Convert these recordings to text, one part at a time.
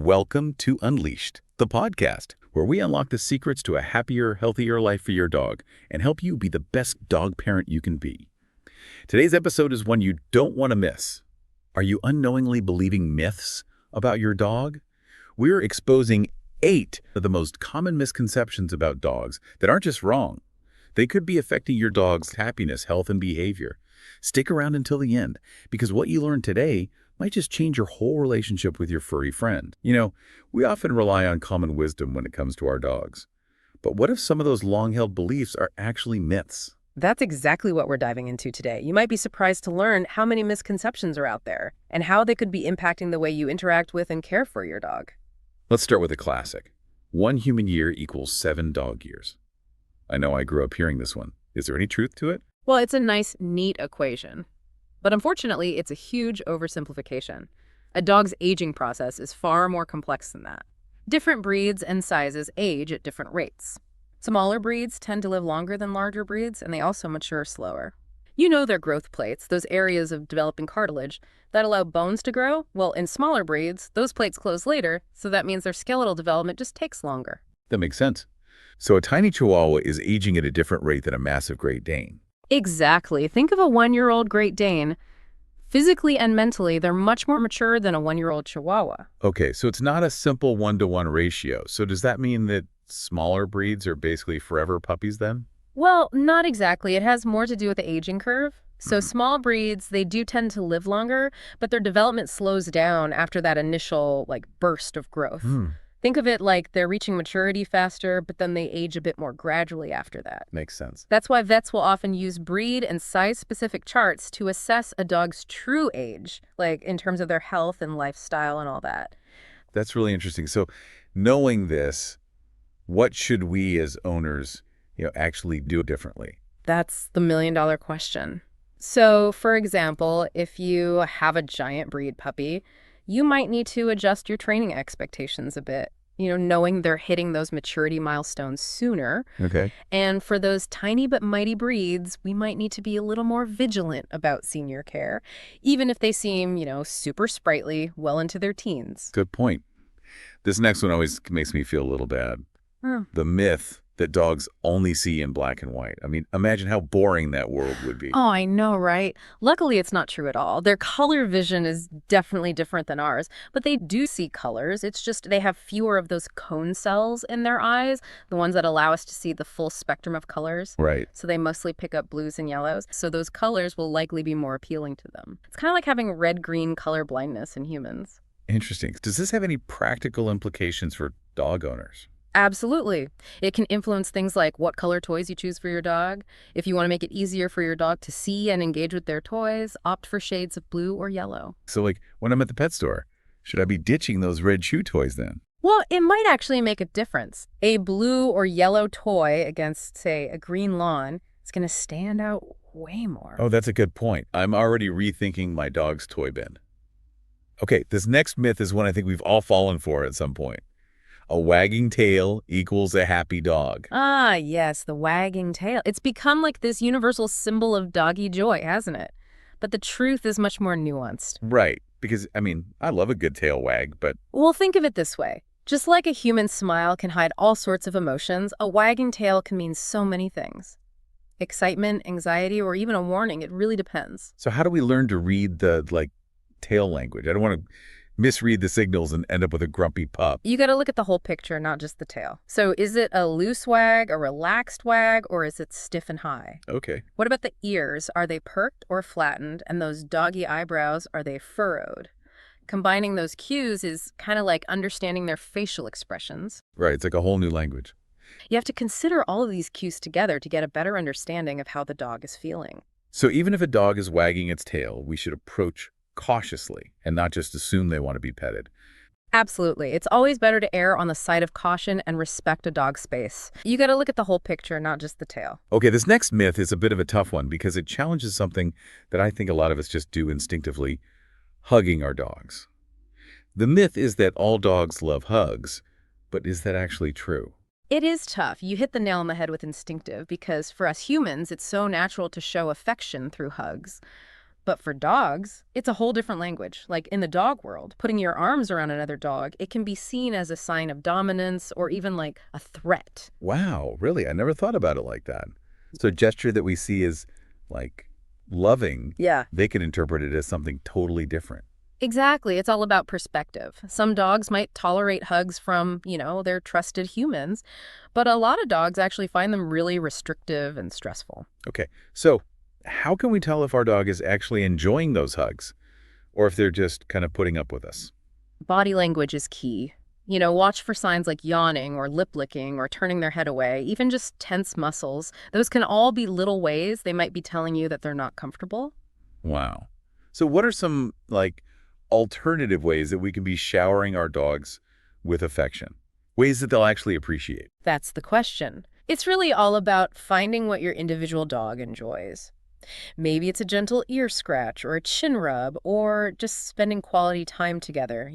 Welcome to Unleashed, the podcast where we unlock the secrets to a happier, healthier life for your dog and help you be the best dog parent you can be. Today's episode is one you don't want to miss. Are you unknowingly believing myths about your dog? We're exposing 8 of the most common misconceptions about dogs that aren't just wrong. They could be affecting your dog's happiness, health, and behavior. Stick around until the end, because what you learn today might just change your whole relationship with your furry friend. We often rely on common wisdom when it comes to our dogs. But what if some of those long-held beliefs are actually myths? That's exactly what we're diving into today. You might be surprised to learn how many misconceptions are out there and how they could be impacting the way you interact with and care for your dog. Let's start with a classic. 1 human year equals 7 dog years. I know I grew up hearing this one. Is there any truth to it? Well, it's a nice, neat equation. But unfortunately, it's a huge oversimplification. A dog's aging process is far more complex than that. Different breeds and sizes age at different rates. Smaller breeds tend to live longer than larger breeds, and they also mature slower. You know their growth plates, those areas of developing cartilage that allow bones to grow? Well, in smaller breeds, those plates close later, so that means their skeletal development just takes longer. That makes sense. So a tiny Chihuahua is aging at a different rate than a massive Great Dane. Exactly. Think of a 1-year-old Great Dane. Physically and mentally, they're much more mature than a 1-year-old Chihuahua. Okay, so it's not a simple 1-to-1 ratio. So does that mean that smaller breeds are basically forever puppies then? Well, not exactly. It has more to do with the aging curve. So small breeds, they do tend to live longer, but their development slows down after that initial, burst of growth. Think of it like they're reaching maturity faster, but then they age a bit more gradually after that. Makes sense. That's why vets will often use breed and size-specific charts to assess a dog's true age, like in terms of their health and lifestyle and all that. That's really interesting. So knowing this, what should we as owners, actually do differently? That's the million-dollar question. So, for example, if you have a giant breed puppy, you might need to adjust your training expectations a bit, knowing they're hitting those maturity milestones sooner. Okay. And for those tiny but mighty breeds, we might need to be a little more vigilant about senior care, even if they seem, super sprightly well into their teens. Good point. This next one always makes me feel a little bad. The myth that dogs only see in black and white. I mean, imagine how boring that world would be. Oh, I know, right? Luckily, it's not true at all. Their color vision is definitely different than ours, but they do see colors. It's just they have fewer of those cone cells in their eyes, the ones that allow us to see the full spectrum of colors. Right. So they mostly pick up blues and yellows. So those colors will likely be more appealing to them. It's kind of like having red-green color blindness in humans. Interesting. Does this have any practical implications for dog owners? Absolutely. It can influence things like what color toys you choose for your dog. If you want to make it easier for your dog to see and engage with their toys, opt for shades of blue or yellow. So when I'm at the pet store, should I be ditching those red chew toys then? Well, it might actually make a difference. A blue or yellow toy against, say, a green lawn is going to stand out way more. Oh, that's a good point. I'm already rethinking my dog's toy bin. Okay, this next myth is one I think we've all fallen for at some point. A wagging tail equals a happy dog. Ah, yes, the wagging tail. It's become like this universal symbol of doggy joy, hasn't it? But the truth is much more nuanced. Right, because, I love a good tail wag, but... Well, think of it this way. Just like a human smile can hide all sorts of emotions, a wagging tail can mean so many things. Excitement, anxiety, or even a warning. It really depends. So how do we learn to read the, tail language? I don't want to misread the signals and end up with a grumpy pup. You got to look at the whole picture, not just the tail. So is it a loose wag, a relaxed wag, or is it stiff and high? Okay. What about the ears? Are they perked or flattened? And those doggy eyebrows, are they furrowed? Combining those cues is kind of like understanding their facial expressions. Right, it's like a whole new language. You have to consider all of these cues together to get a better understanding of how the dog is feeling. So even if a dog is wagging its tail, we should approach cautiously and not just assume they want to be petted. Absolutely. It's always better to err on the side of caution and respect a dog's space. You got to look at the whole picture, not just the tail. Okay, this next myth is a bit of a tough one because it challenges something that I think a lot of us just do instinctively, hugging our dogs. The myth is that all dogs love hugs, but is that actually true? It is tough. You hit the nail on the head with instinctive because for us humans, it's so natural to show affection through hugs. But for dogs, it's a whole different language. Like in the dog world, putting your arms around another dog, it can be seen as a sign of dominance or even like a threat. Wow, really? I never thought about it like that. So a gesture that we see as like loving, Yeah. they can interpret it as something totally different. Exactly. It's all about perspective. Some dogs might tolerate hugs from, their trusted humans, but a lot of dogs actually find them really restrictive and stressful. Okay, so how can we tell if our dog is actually enjoying those hugs or if they're just kind of putting up with us? Body language is key. Watch for signs like yawning or lip licking or turning their head away, even just tense muscles. Those can all be little ways they might be telling you that they're not comfortable. Wow. So what are some alternative ways that we can be showering our dogs with affection? Ways that they'll actually appreciate? That's the question. It's really all about finding what your individual dog enjoys. Maybe it's a gentle ear scratch or a chin rub or just spending quality time together,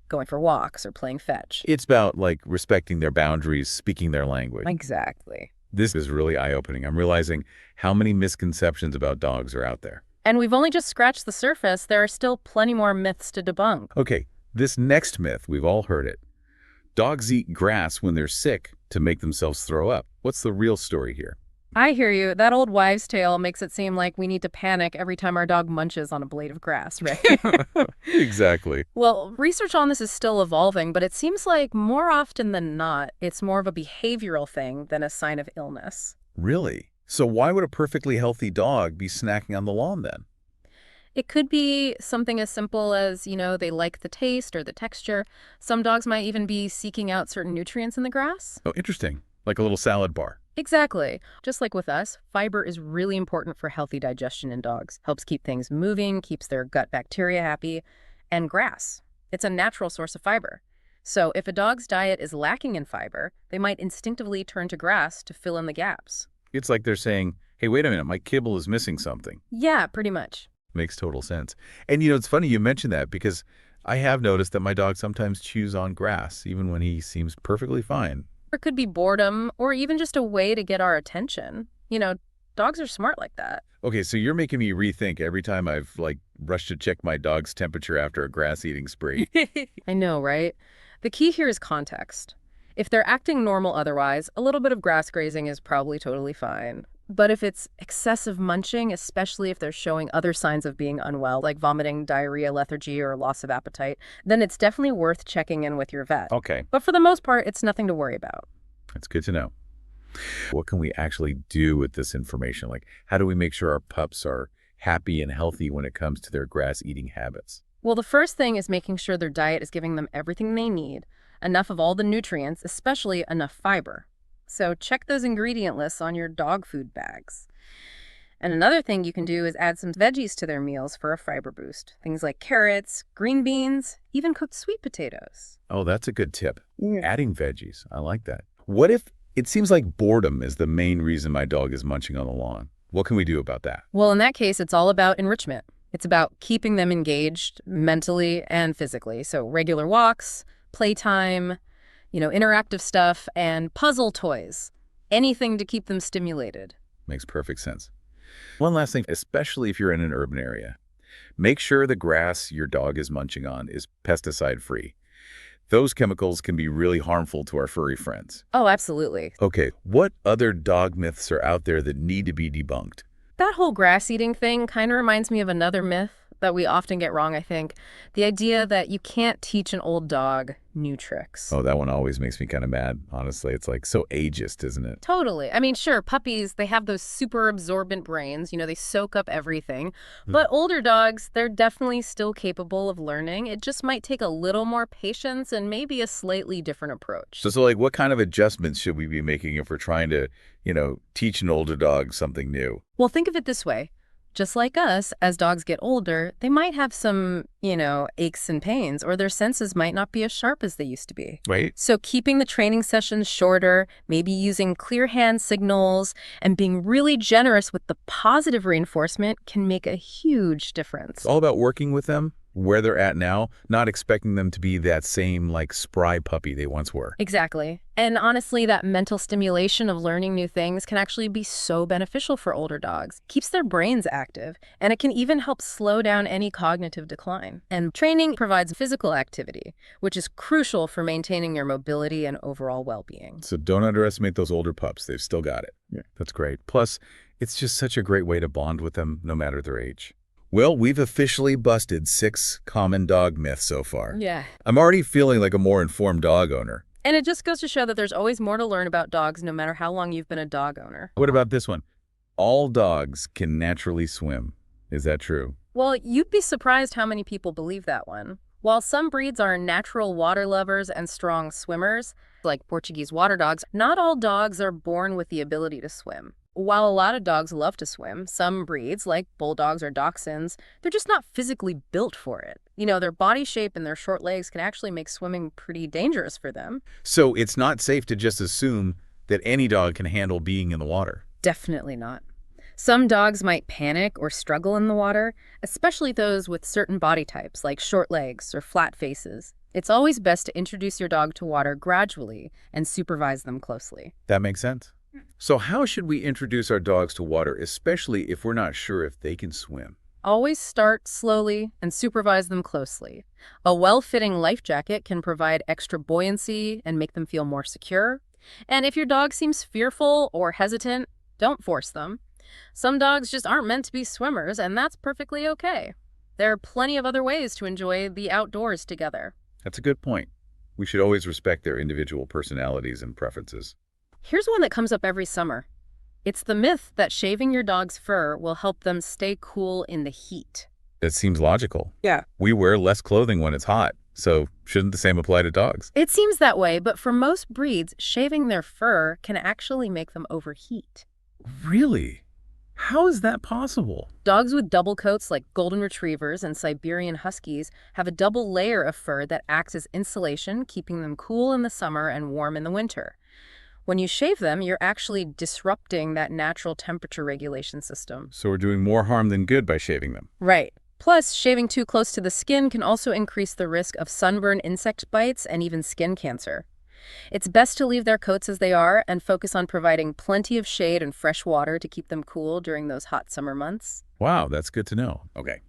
going for walks or playing fetch. It's about respecting their boundaries, speaking their language. Exactly. This is really eye-opening. I'm realizing how many misconceptions about dogs are out there. And we've only just scratched the surface. There are still plenty more myths to debunk. Okay, this next myth, we've all heard it. Dogs eat grass when they're sick to make themselves throw up. What's the real story here? I hear you. That old wives' tale makes it seem like we need to panic every time our dog munches on a blade of grass, right? Exactly. Well, research on this is still evolving, but it seems like more often than not, it's more of a behavioral thing than a sign of illness. Really? So why would a perfectly healthy dog be snacking on the lawn then? It could be something as simple as, they like the taste or the texture. Some dogs might even be seeking out certain nutrients in the grass. Oh, interesting. Like a little salad bar. Exactly. Just like with us, fiber is really important for healthy digestion in dogs. Helps keep things moving, keeps their gut bacteria happy. And grass, it's a natural source of fiber. So if a dog's diet is lacking in fiber, they might instinctively turn to grass to fill in the gaps. It's like they're saying, hey, wait a minute, my kibble is missing something. Yeah, pretty much. Makes total sense. And it's funny you mentioned that because I have noticed that my dog sometimes chews on grass, even when he seems perfectly fine. It could be boredom or even just a way to get our attention. Dogs are smart like that. Okay, so you're making me rethink every time I've rushed to check my dog's temperature after a grass-eating spree. I know, right? The key here is context. If they're acting normal otherwise, a little bit of grass grazing is probably totally fine. But if it's excessive munching, especially if they're showing other signs of being unwell, like vomiting, diarrhea, lethargy, or loss of appetite, then it's definitely worth checking in with your vet. Okay. But for the most part, it's nothing to worry about. That's good to know. What can we actually do with this information? How do we make sure our pups are happy and healthy when it comes to their grass-eating habits? Well, the first thing is making sure their diet is giving them everything they need, enough of all the nutrients, especially enough fiber. So check those ingredient lists on your dog food bags. And another thing you can do is add some veggies to their meals for a fiber boost. Things like carrots, green beans, even cooked sweet potatoes. Oh, that's a good tip. Yeah. Adding veggies. I like that. What if it seems like boredom is the main reason my dog is munching on the lawn? What can we do about that? Well, in that case, it's all about enrichment. It's about keeping them engaged mentally and physically. So regular walks, playtime, interactive stuff, and puzzle toys. Anything to keep them stimulated. Makes perfect sense. One last thing, especially if you're in an urban area, make sure the grass your dog is munching on is pesticide-free. Those chemicals can be really harmful to our furry friends. Oh, absolutely. Okay, what other dog myths are out there that need to be debunked? That whole grass eating thing kind of reminds me of another myth that we often get wrong, I think. The idea that you can't teach an old dog new tricks. Oh, that one always makes me kind of mad, honestly. It's so ageist, isn't it? Totally. I mean, sure, puppies, they have those super absorbent brains. They soak up everything. But older dogs, they're definitely still capable of learning. It just might take a little more patience and maybe a slightly different approach. So what kind of adjustments should we be making if we're trying to, teach an older dog something new? Well, think of it this way. Just like us, as dogs get older, they might have some, aches and pains, or their senses might not be as sharp as they used to be. Right. So keeping the training sessions shorter, maybe using clear hand signals, and being really generous with the positive reinforcement can make a huge difference. It's all about working with them where they're at now, not expecting them to be that same, like, spry puppy they once were. Exactly. And honestly, that mental stimulation of learning new things can actually be so beneficial for older dogs. Keeps their brains active, and it can even help slow down any cognitive decline. And training provides physical activity, which is crucial for maintaining your mobility and overall well-being. So don't underestimate those older pups. They've still got it. Yeah. That's great. Plus, it's just such a great way to bond with them, no matter their age. Well, we've officially busted 6 common dog myths so far. Yeah. I'm already feeling like a more informed dog owner. And it just goes to show that there's always more to learn about dogs no matter how long you've been a dog owner. What about this one? All dogs can naturally swim. Is that true? Well, you'd be surprised how many people believe that one. While some breeds are natural water lovers and strong swimmers, like Portuguese water dogs, not all dogs are born with the ability to swim. While a lot of dogs love to swim, some breeds, like bulldogs or dachshunds, they're just not physically built for it. Their body shape and their short legs can actually make swimming pretty dangerous for them. So it's not safe to just assume that any dog can handle being in the water. Definitely not. Some dogs might panic or struggle in the water, especially those with certain body types, like short legs or flat faces. It's always best to introduce your dog to water gradually and supervise them closely. That makes sense. So how should we introduce our dogs to water, especially if we're not sure if they can swim? Always start slowly and supervise them closely. A well-fitting life jacket can provide extra buoyancy and make them feel more secure. And if your dog seems fearful or hesitant, don't force them. Some dogs just aren't meant to be swimmers, and that's perfectly okay. There are plenty of other ways to enjoy the outdoors together. That's a good point. We should always respect their individual personalities and preferences. Here's one that comes up every summer. It's the myth that shaving your dog's fur will help them stay cool in the heat. That seems logical. Yeah. We wear less clothing when it's hot, so shouldn't the same apply to dogs? It seems that way, but for most breeds, shaving their fur can actually make them overheat. Really? How is that possible? Dogs with double coats like golden retrievers and Siberian huskies have a double layer of fur that acts as insulation, keeping them cool in the summer and warm in the winter. When you shave them, you're actually disrupting that natural temperature regulation system. So we're doing more harm than good by shaving them. Right. Plus, shaving too close to the skin can also increase the risk of sunburn, insect bites, and even skin cancer. It's best to leave their coats as they are and focus on providing plenty of shade and fresh water to keep them cool during those hot summer months. Wow, that's good to know. Okay,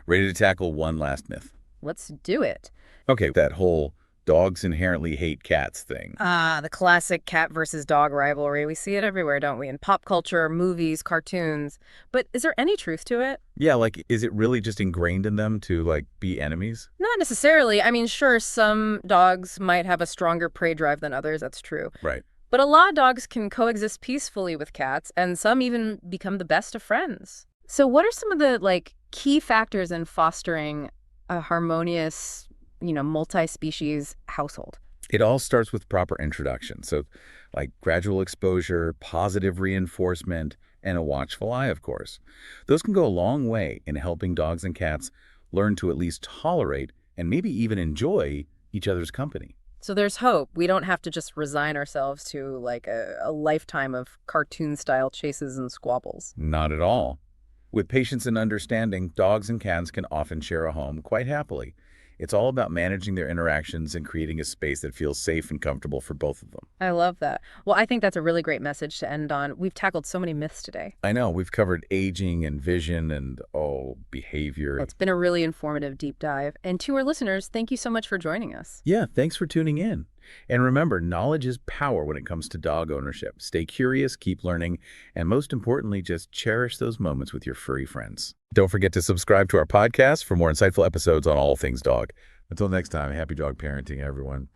ready to tackle one last myth. Let's do it. Okay, that whole dogs inherently hate cats thing. The classic cat versus dog rivalry. We see it everywhere, don't we? In pop culture, movies, cartoons. But is there any truth to it? Yeah, like, is it really just ingrained in them to, like, be enemies? Not necessarily. I mean, sure, some dogs might have a stronger prey drive than others. That's true. Right. But a lot of dogs can coexist peacefully with cats, and some even become the best of friends. So what are some of the, key factors in fostering a harmonious, multi-species household? It all starts with proper introduction. So, like, gradual exposure, positive reinforcement, and a watchful eye, of course. Those can go a long way in helping dogs and cats learn to at least tolerate and maybe even enjoy each other's company. So there's hope. We don't have to just resign ourselves to, a lifetime of cartoon-style chases and squabbles. Not at all. With patience and understanding, dogs and cats can often share a home quite happily. It's all about managing their interactions and creating a space that feels safe and comfortable for both of them. I love that. Well, I think that's a really great message to end on. We've tackled so many myths today. I know. We've covered aging and vision and, behavior. Well, it's been a really informative deep dive. And to our listeners, thank you so much for joining us. Yeah, thanks for tuning in. And remember, knowledge is power when it comes to dog ownership. Stay curious, keep learning, and most importantly, just cherish those moments with your furry friends. Don't forget to subscribe to our podcast for more insightful episodes on all things dog. Until next time, happy dog parenting, everyone.